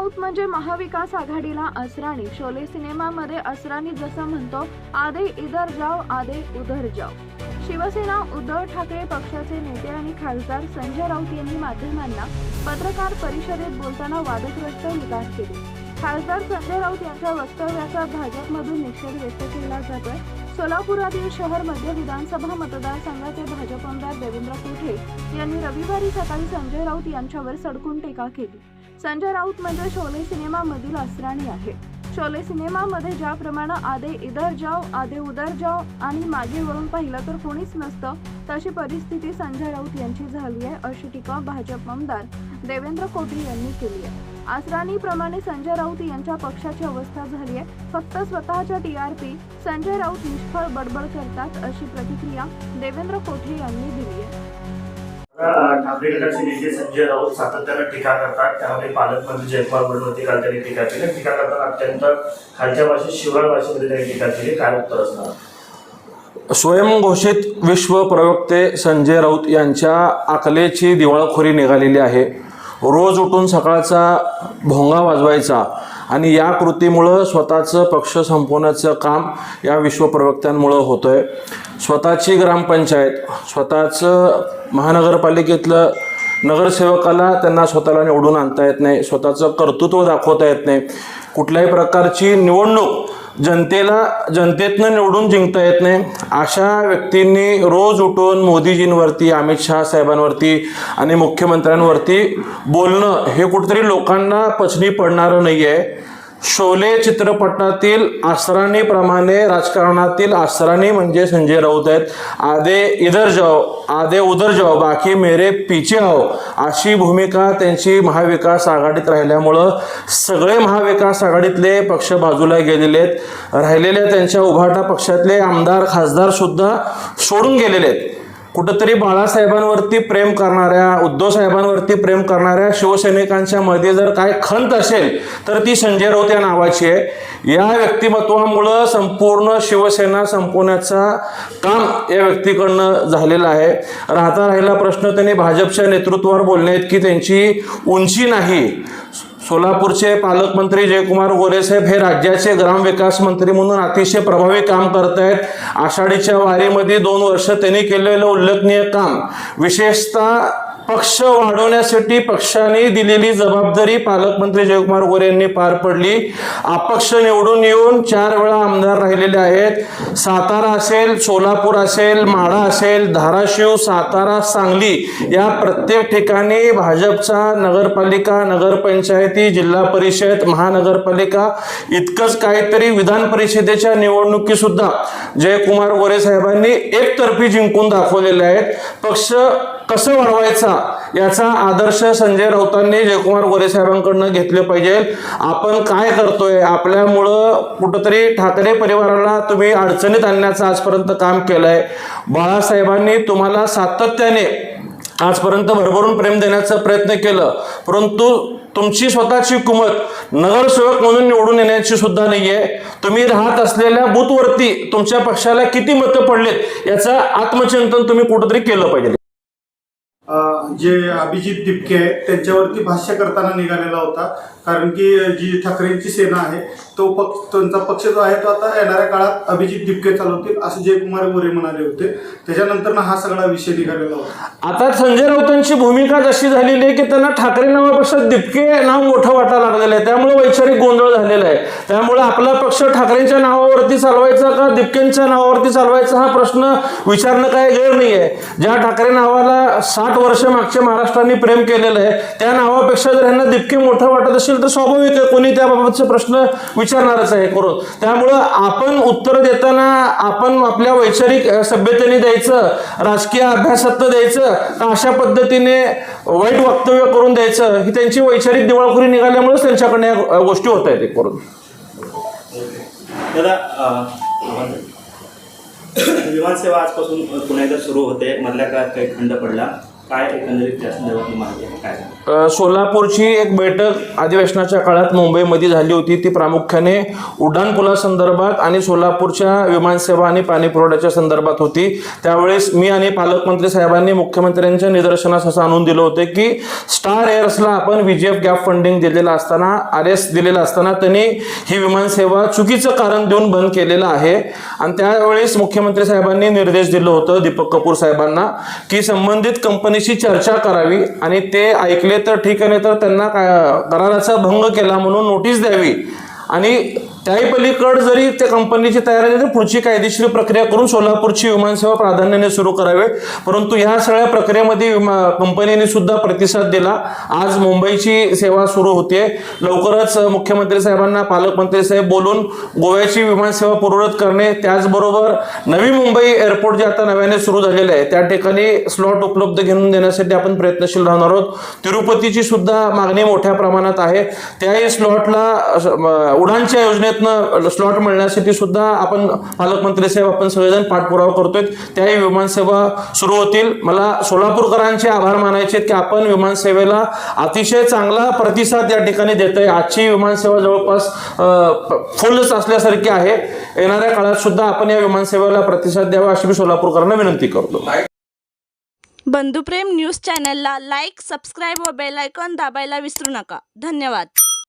राऊत म्हणजे महाविकास आघाडीला असराणी. शोले सिनेमामध्ये असराणी जसं म्हणतो, आधे इधर जाओ आधे उधर जाओ. शिवसेना उद्धव ठाकरे पक्षाचे नेते आणि खासदार संजय राऊत यांनी माध्यमांना पत्रकार परिषदेत बोलताना वादग्रस्त निकाल केले. खासदार संजय राऊत यांच्या वक्तव्याचा भाजपमधून निषेध व्यक्त केला जातोय. सोलापुरातील शहर मध्य विधानसभा मतदारसंघाचे भाजप आमदार देवेंद्र कोठे यांनी रविवारी सकाळी संजय राऊत यांच्यावर सडकून टीका केली. संजय राऊत म्हणजे शोले सिनेमामधील असराणी आहे. शोले सिनेमामध्ये ज्याप्रमाणे आधे इधर जाओ आधे उधर जाओ आणि मागे वळून पाहिलं तर कोणीच नसतं, तशी परिस्थिती संजय राऊत यांची झाली आहे, अशी टीका भाजप आमदार देवेंद्र कोठे यांनी केली आहे. असराणीप्रमाणे संजय राऊत यांच्या पक्षाची अवस्था झाली आहे. फक्त स्वतःच्या टीआरपी संजय राऊत निष्फळ बडबड करतात, अशी प्रतिक्रिया देवेंद्र कोठे यांनी दिली आहे. ठाकरे गटाचे नेते संजय राऊत सातत्याने टीका करतात. त्यामध्ये पालकमंत्री जयकुमार गोरेंवरती काल त्यांनी टीका केली. टीका करताना अत्यंत खालच्या भाषेत शिवराळ भाषेमध्ये त्यांनी टीका केली. काय उत्तर असणार? स्वयंघोषित विश्व प्रवक्ते संजय राऊत यांच्या अकलेची दिवाळखोरी निघालेली आहे. रोज उठून सकाळचा भोंगा वाजवायचा आणि या कृतीमुळं स्वतःचं पक्ष संपवण्याचं काम या विश्वप्रवक्त्यांमुळं होतं आहे. स्वतःची ग्रामपंचायत, स्वतःचं महानगरपालिकेतलं नगरसेवकाला त्यांना स्वतःला निवडून आणता येत नाही, स्वतःचं कर्तृत्व दाखवता येत नाही, कुठल्याही प्रकारची निवडणूक जनतेतनं निवडून जिंकता येत नाही. अशा व्यक्तींनी रोज उठून मोदीजींवरती, अमित शहा साहेबांवरती आणि मुख्यमंत्र्यांवरती बोलणं हे कुठेतरी लोकांना पचनी पडणारं नाही आहे. शोले चित्रपटातील असराणीप्रमाणे राजकारणातील असराणी म्हणजे संजय राऊत आहेत. आधे इधर जाओ आधे उधर जाओ बाकी मेरे पीछे आओ, अशी भूमिका त्यांची महाविकास आघाडीत राहिल्यामुळं सगळे महाविकास आघाडीतले पक्ष बाजूला गेलेले आहेत. राहिलेल्या त्यांच्या उभाटा पक्षातले आमदार खासदार सुद्धा सोडून गेलेले आहेत. कुठंतरी बाळासाहेबांवरती प्रेम करणाऱ्या, उद्धव साहेबांवरती प्रेम करणाऱ्या शिवसैनिकांच्या मध्ये जर काय खंत असेल तर ती संजय राऊत या नावाची आहे. या व्यक्तिमत्वामुळं संपूर्ण शिवसेना संपवण्याचा काम या व्यक्तीकडनं झालेलं आहे. राहिला प्रश्न त्यांनी भाजपच्या नेतृत्वावर बोलले की त्यांची उंची नाही. सोलापूरचे पालकमंत्री जयकुमार गोरे साहेब हे राज्याचे ग्रामविकास मंत्री म्हणून अतिशय प्रभावी काम करत आहेत. आषाढीच्या वारीमध्ये 2 वर्ष त्यांनी केलेलं उल्लेखनीय काम, विशेषतः पक्ष वाढवण्यासाठी पक्षाने दिलेली जबाबदारी पालकमंत्री जयकुमार गोरे यांनी पार पडली. अपक्ष निवडून येऊन 4 वेळा आमदार राहिलेले आहेत. सातारा असेल, सोलापूर असेल, माढा असेल, धाराशिव, सातारा, सांगली या प्रत्येक ठिकाणी भाजपचा नगरपालिका, नगरपंचायती, जिल्हा परिषद, महानगरपालिका इतकंच काहीतरी विधान परिषदेच्या निवडणुकीसुद्धा जयकुमार गोरे साहेबांनी एकतर्फी जिंकून दाखवलेले आहेत. पक्ष कसं वाढवायचा याचा आदर्श संजय राऊतांनी जयकुमार गोरे साहेबांकडनं घेतले पाहिजे. आपण काय करतोय, आपल्यामुळं कुठंतरी ठाकरे परिवाराला तुम्ही अडचणीत आणण्याचं आजपर्यंत काम केलंय. बाळासाहेबांनी तुम्हाला सातत्याने आजपर्यंत भरभरून प्रेम देण्याचा प्रयत्न केलं, परंतु तुमची स्वतःची कुमत नगरसेवक म्हणून निवडून येण्याची सुद्धा नाहीये. तुम्ही राहत असलेल्या बूथवरती तुमच्या पक्षाला किती मतं पडलेत याचं आत्मचिंतन तुम्ही कुठंतरी केलं पाहिजे. जे अभिजित दिपके त्यांच्यावरती भाष्य करताना निघालेला होता, कारण की जी ठाकरेंची सेना आहे त्यांचा पक्ष जो आहे तो आता येणाऱ्या काळात अभिजित दिपके चालवतील असं जयकुमार गोरे म्हणाले होते. त्याच्यानंतर हा सगळा विषय निघालेला होता. आता संजय राऊतांची भूमिका जशी झालेली आहे की त्यांना ठाकरे नावापेक्षा दिपके नाव मोठं वाटायला लागलेलं आहे. त्यामुळे वैचारिक गोंधळ झालेला आहे. त्यामुळे आपला पक्ष ठाकरेंच्या नावावरती चालवायचा का दिपकेंच्या नावावरती चालवायचा हा प्रश्न विचारणं काय गैर नाही आहे. ज्या ठाकरे नावाला 60 वर्ष मागच्या महाराष्ट्राने प्रेम केलेलं आहे त्या नावापेक्षा जर यांना दिपके मोठं वाटत असेल तर स्वाभाविक आहे कोणी त्याबाबतचे प्रश्न विचारणारच आहे करून. त्यामुळं आपण उत्तर देताना आपण आपल्या वैचारिक सभ्यतेने द्यायचं, राजकीय अभ्यासात द्यायचं का अशा पद्धतीने वाईट वक्तव्य करून द्यायचं, ही त्यांची वैचारिक दिवाळखोरी निघाल्यामुळेच त्यांच्याकडे या गोष्टी होत आहेत करून. विमानसेवा आजपासून पुन्हा एकदा सुरू होते. मधल्या काळात काही खंड पडला. काय एकंदरीत त्या संदर्भातली माहिती आहे काय सांगा? सोलापूरची एक बैठक अधिवेशनाच्या काळात मुंबईमध्ये झाली होती. ती प्रामुख्याने उड्डाणपुलासंदर्भात आणि सोलापूरच्या विमानसेवा आणि पाणी पुरवठ्याच्या संदर्भात होती. त्यावेळेस मी आणि पालकमंत्री साहेबांनी मुख्यमंत्र्यांच्या निदर्शनास असं आणून दिलं होतं की स्टार एअर्सला आपण VGF गॅप फंडिंग दिलेलं असताना RS दिलेलं असताना त्यांनी ही विमानसेवा चुकीचं कारण देऊन बंद केलेलं आहे. आणि त्यावेळेस मुख्यमंत्री साहेबांनी निर्देश दिलं होतं दीपक कपूर साहेबांना की संबंधित कंपनीशी चर्चा करावी आणि ते ऐकले तर ठीक आहे, नाही तर त्यांना कराराचा भंग केला म्हणून नोटीस द्यावी आणि त्याही पलीकड जरी त्या कंपनीची तयारी झाली तर पुढची कायदेशीर प्रक्रिया करून सोलापूरची विमानसेवा प्राधान्याने सुरू करावी. परंतु ह्या सगळ्या प्रक्रियेमध्ये कंपनीने सुद्धा प्रतिसाद दिला. आज मुंबईची सेवा सुरू होते. लवकरच मुख्यमंत्री साहेबांना पालकमंत्री साहेब बोलून गोव्याची विमानसेवा पूर्ववत करणे, त्याचबरोबर नवी मुंबई एअरपोर्ट जे आता नव्याने सुरू झालेले आहे त्या ठिकाणी स्लॉट उपलब्ध घेऊन देण्यासाठी आपण प्रयत्नशील राहणार आहोत. तिरुपतीची सुद्धा मागणी मोठ्या प्रमाणात आहे. त्याही स्लॉटला उडानच्या योजनेत स्लॉट मिळण्यासाठी सुद्धा आपण पालकमंत्री साहेब आपण सगळेजण पाठपुरावा करतोय. त्याही विमानसेवा सुरू होतील. मला सोलापूरकरांचे आभार मानायचे की आपण विमानसेवेला अतिशय चांगला प्रतिसाद या ठिकाणी देतोय. आजची विमानसेवा जवळपास फुलच असल्यासारखी आहे. येणाऱ्या काळात सुद्धा आपण या विमानसेवेला प्रतिसाद द्यावा अशी मी सोलापूरकरांना विनंती करतो. बंधुप्रेम न्यूज चॅनलला लाईक, सबस्क्राईब व बेल आयकॉन दाबायला विसरू नका. धन्यवाद.